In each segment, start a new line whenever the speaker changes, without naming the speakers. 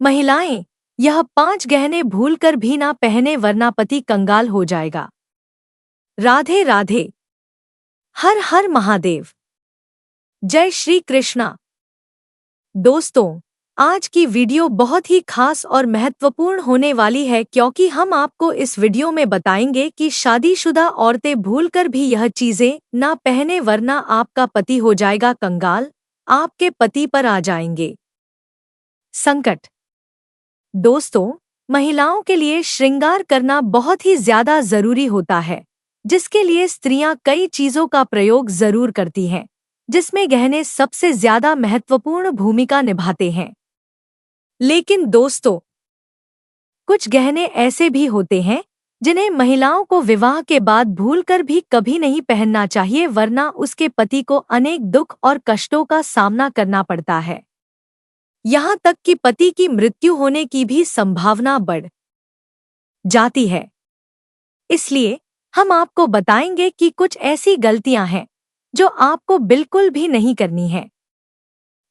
महिलाएं, यह 5 गहने भूलकर भी ना पहने वरना पति कंगाल हो जाएगा। राधे राधे। हर हर महादेव। जय श्री कृष्णा। दोस्तों, आज की वीडियो बहुत ही खास और महत्वपूर्ण होने वाली है क्योंकि हम आपको इस वीडियो में बताएंगे कि शादीशुदा औरतें भूलकर भी यह चीजें ना पहने वरना आपका पति हो जाएगा कंगाल, आपके पति पर आ जाएंगे संकट। दोस्तों, महिलाओं के लिए श्रृंगार करना बहुत ही ज्यादा जरूरी होता है, जिसके लिए स्त्रियां कई चीजों का प्रयोग जरूर करती हैं, जिसमें गहने सबसे ज्यादा महत्वपूर्ण भूमिका निभाते हैं। लेकिन दोस्तों, कुछ गहने ऐसे भी होते हैं जिन्हें महिलाओं को विवाह के बाद भूलकर भी कभी नहीं पहनना चाहिए वरना उसके पति को अनेक दुख और कष्टों का सामना करना पड़ता है। यहाँ तक कि पति की मृत्यु होने की भी संभावना बढ़ जाती है। इसलिए हम आपको बताएंगे कि कुछ ऐसी गलतियां हैं जो आपको बिल्कुल भी नहीं करनी है,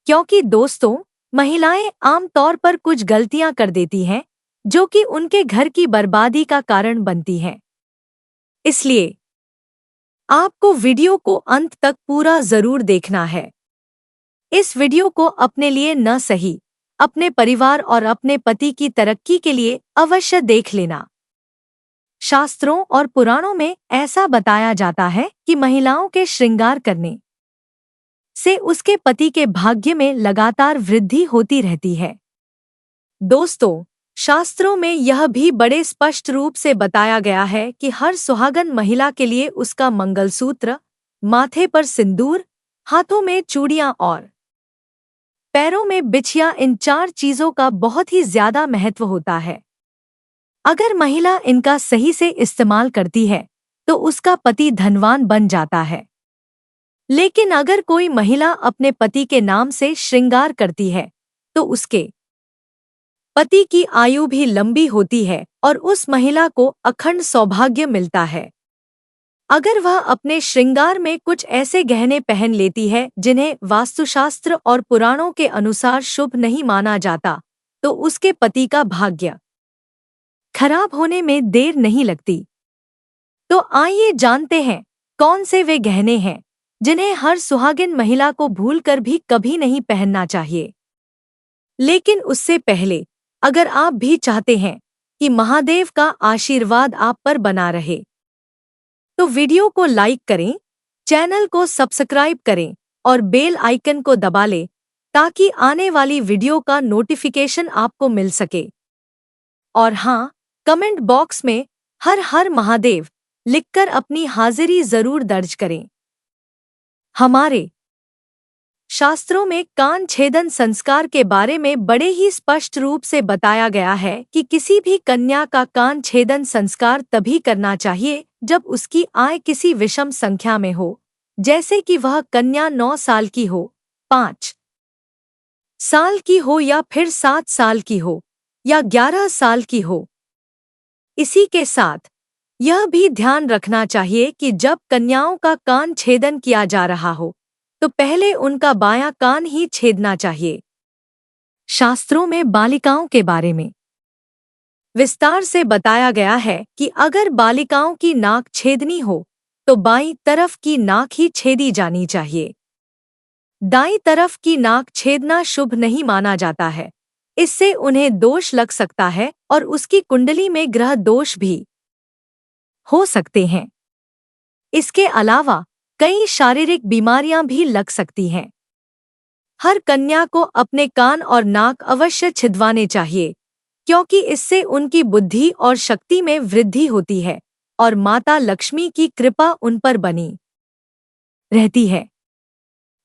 क्योंकि दोस्तों, महिलाएं आमतौर पर कुछ गलतियां कर देती हैं जो कि उनके घर की बर्बादी का कारण बनती हैं। इसलिए आपको वीडियो को अंत तक पूरा जरूर देखना है। इस वीडियो को अपने लिए न सही, अपने परिवार और अपने पति की तरक्की के लिए अवश्य देख लेना। शास्त्रों और पुराणों में ऐसा बताया जाता है कि महिलाओं के श्रृंगार करने से उसके पति के भाग्य में लगातार वृद्धि होती रहती है। दोस्तों, शास्त्रों में यह भी बड़े स्पष्ट रूप से बताया गया है कि हर सुहागन महिला के लिए उसका मंगलसूत्र, माथे पर सिंदूर, हाथों में चूड़ियां और पैरों में बिछिया, इन 4 चीजों का बहुत ही ज्यादा महत्व होता है। अगर महिला इनका सही से इस्तेमाल करती है तो उसका पति धनवान बन जाता है। लेकिन अगर कोई महिला अपने पति के नाम से श्रृंगार करती है तो उसके पति की आयु भी लंबी होती है और उस महिला को अखंड सौभाग्य मिलता है। अगर वह अपने श्रृंगार में कुछ ऐसे गहने पहन लेती है जिन्हें वास्तुशास्त्र और पुराणों के अनुसार शुभ नहीं माना जाता तो उसके पति का भाग्य खराब होने में देर नहीं लगती। तो आइए जानते हैं कौन से वे गहने हैं जिन्हें हर सुहागिन महिला को भूलकर भी कभी नहीं पहनना चाहिए। लेकिन उससे पहले, अगर आप भी चाहते हैं कि महादेव का आशीर्वाद आप पर बना रहे तो वीडियो को लाइक करें, चैनल को सब्सक्राइब करें और बेल आइकन को दबा लें ताकि आने वाली वीडियो का नोटिफिकेशन आपको मिल सके। और हाँ, कमेंट बॉक्स में हर हर महादेव लिखकर अपनी हाजिरी जरूर दर्ज करें। हमारे शास्त्रों में कान छेदन संस्कार के बारे में बड़े ही स्पष्ट रूप से बताया गया है कि किसी भी कन्या का कान छेदन संस्कार तभी करना चाहिए जब उसकी आय किसी विषम संख्या में हो, जैसे कि वह कन्या 9 साल की हो, 5 साल की हो या फिर 7 साल की हो या 11 साल की हो। इसी के साथ यह भी ध्यान रखना चाहिए कि जब कन्याओं का कान छेदन किया जा रहा हो तो पहले उनका बायां कान ही छेदना चाहिए। शास्त्रों में बालिकाओं के बारे में विस्तार से बताया गया है कि अगर बालिकाओं की नाक छेदनी हो तो बाईं तरफ की नाक ही छेदी जानी चाहिए। दाईं तरफ की नाक छेदना शुभ नहीं माना जाता है, इससे उन्हें दोष लग सकता है और उसकी कुंडली में ग्रह दोष भी हो सकते हैं। इसके अलावा कई शारीरिक बीमारियां भी लग सकती हैं। हर कन्या को अपने कान और नाक अवश्य छिदवाने चाहिए क्योंकि इससे उनकी बुद्धि और शक्ति में वृद्धि होती है और माता लक्ष्मी की कृपा उन पर बनी रहती है।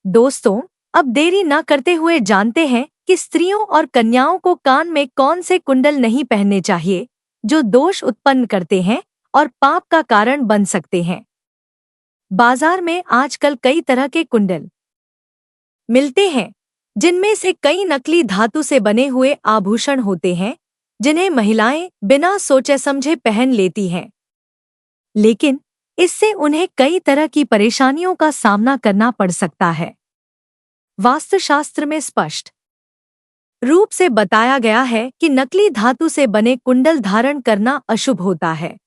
दोस्तों, अब देरी न करते हुए जानते हैं कि स्त्रियों और कन्याओं को कान में कौन से कुंडल नहीं पहनने चाहिए जो दोष उत्पन्न करते हैं और पाप का कारण बन सकते हैं। बाजार में आजकल कई तरह के कुंडल मिलते हैं जिनमें से कई नकली धातु से बने हुए आभूषण होते हैं जिन्हें महिलाएं बिना सोचे समझे पहन लेती हैं। लेकिन इससे उन्हें कई तरह की परेशानियों का सामना करना पड़ सकता है। वास्तुशास्त्र में स्पष्ट रूप से बताया गया है कि नकली धातु से बने कुंडल धारण करना अशुभ होता है।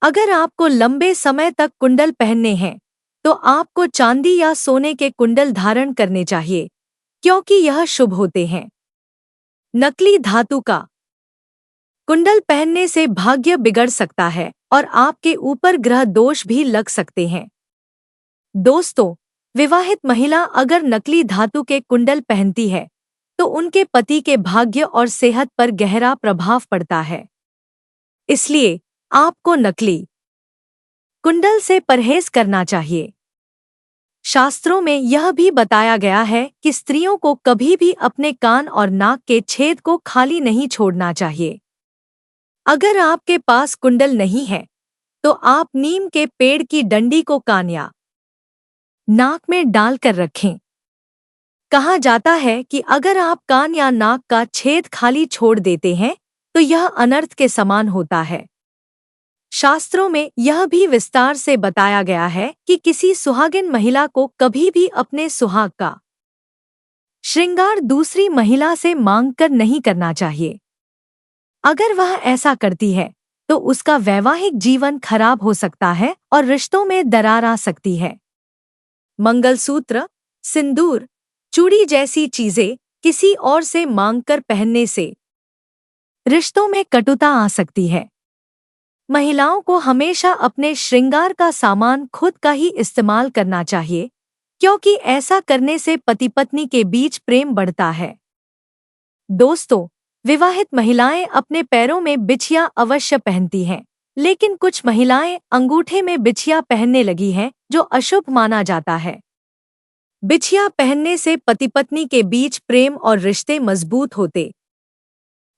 अगर आपको लंबे समय तक कुंडल पहनने हैं, तो आपको चांदी या सोने के कुंडल धारण करने चाहिए, क्योंकि यह शुभ होते हैं। नकली धातु का कुंडल पहनने से भाग्य बिगड़ सकता है और आपके ऊपर ग्रह दोष भी लग सकते हैं। दोस्तों, विवाहित महिला अगर नकली धातु के कुंडल पहनती है, तो उनके पति के भाग्य और सेहत पर गहरा प्रभाव पड़ता है। इसलिए आपको नकली कुंडल से परहेज करना चाहिए। शास्त्रों में यह भी बताया गया है कि स्त्रियों को कभी भी अपने कान और नाक के छेद को खाली नहीं छोड़ना चाहिए। अगर आपके पास कुंडल नहीं है, तो आप नीम के पेड़ की डंडी को कान या नाक में डालकर रखें। कहा जाता है कि अगर आप कान या नाक का छेद खाली छोड़ देते हैं, तो यह अनर्थ के समान होता है। शास्त्रों में यह भी विस्तार से बताया गया है कि किसी सुहागिन महिला को कभी भी अपने सुहाग का श्रृंगार दूसरी महिला से मांगकर नहीं करना चाहिए। अगर वह ऐसा करती है, तो उसका वैवाहिक जीवन खराब हो सकता है और रिश्तों में दरार आ सकती है। मंगलसूत्र, सिंदूर, चूड़ी जैसी चीजें किसी और से मांगकर पहनने से रिश्तों में कटुता आ सकती है। महिलाओं को हमेशा अपने श्रृंगार का सामान खुद का ही इस्तेमाल करना चाहिए, क्योंकि ऐसा करने से पति पत्नी के बीच प्रेम बढ़ता है। दोस्तों, विवाहित महिलाएं अपने पैरों में बिछिया अवश्य पहनती हैं, लेकिन कुछ महिलाएं अंगूठे में बिछिया पहनने लगी हैं, जो अशुभ माना जाता है। बिछिया पहनने से पति पत्नी के बीच प्रेम और रिश्ते मजबूत होते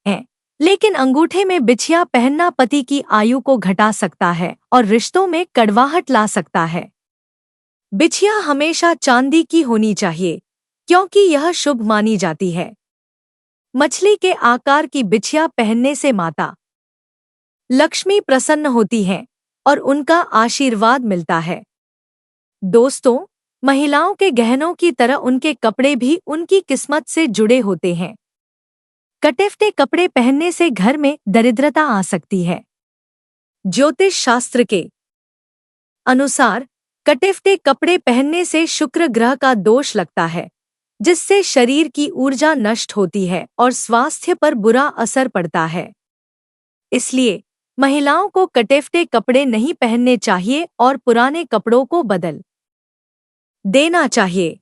हैं, लेकिन अंगूठे में बिछिया पहनना पति की आयु को घटा सकता है और रिश्तों में कड़वाहट ला सकता है। बिछिया हमेशा चांदी की होनी चाहिए, क्योंकि यह शुभ मानी जाती है। मछली के आकार की बिछिया पहनने से माता लक्ष्मी प्रसन्न होती हैं और उनका आशीर्वाद मिलता है। दोस्तों, महिलाओं के गहनों की तरह उनके कपड़े भी उनकी किस्मत से जुड़े होते हैं। कटेफटे कपड़े पहनने से घर में दरिद्रता आ सकती है। ज्योतिष शास्त्र के अनुसार कटेफटे कपड़े पहनने से शुक्र ग्रह का दोष लगता है, जिससे शरीर की ऊर्जा नष्ट होती है और स्वास्थ्य पर बुरा असर पड़ता है। इसलिए महिलाओं को कटेफटे कपड़े नहीं पहनने चाहिए और पुराने कपड़ों को बदल देना चाहिए।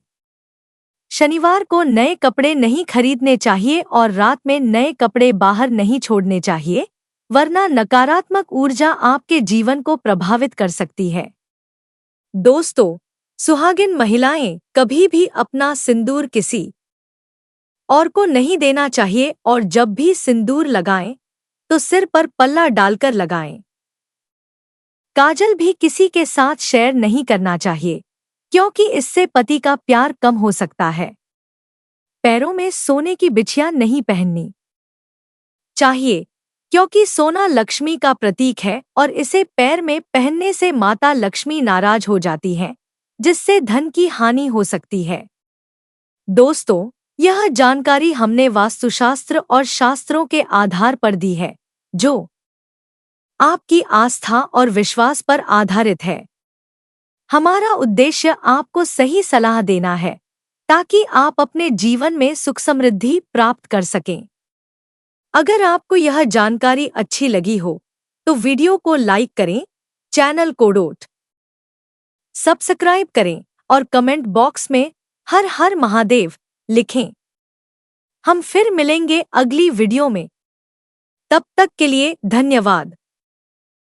शनिवार को नए कपड़े नहीं खरीदने चाहिए और रात में नए कपड़े बाहर नहीं छोड़ने चाहिए, वरना नकारात्मक ऊर्जा आपके जीवन को प्रभावित कर सकती है। दोस्तों, सुहागिन महिलाएं कभी भी अपना सिंदूर किसी और को नहीं देना चाहिए और जब भी सिंदूर लगाएं, तो सिर पर पल्ला डालकर लगाएं। काजल भी किसी के साथ शेयर नहीं करना चाहिए, क्योंकि इससे पति का प्यार कम हो सकता है। पैरों में सोने की बिछिया नहीं पहननी चाहिए, क्योंकि सोना लक्ष्मी का प्रतीक है और इसे पैर में पहनने से माता लक्ष्मी नाराज हो जाती हैं, जिससे धन की हानि हो सकती है। दोस्तों, यह जानकारी हमने वास्तुशास्त्र और शास्त्रों के आधार पर दी है, जो आपकी आस्था और विश्वास पर आधारित है। हमारा उद्देश्य आपको सही सलाह देना है, ताकि आप अपने जीवन में सुख समृद्धि प्राप्त कर सकें। अगर आपको यह जानकारी अच्छी लगी हो, तो वीडियो को लाइक करें, चैनल को सब्सक्राइब करें और कमेंट बॉक्स में हर हर महादेव लिखें। हम फिर मिलेंगे अगली वीडियो में। तब तक के लिए धन्यवाद।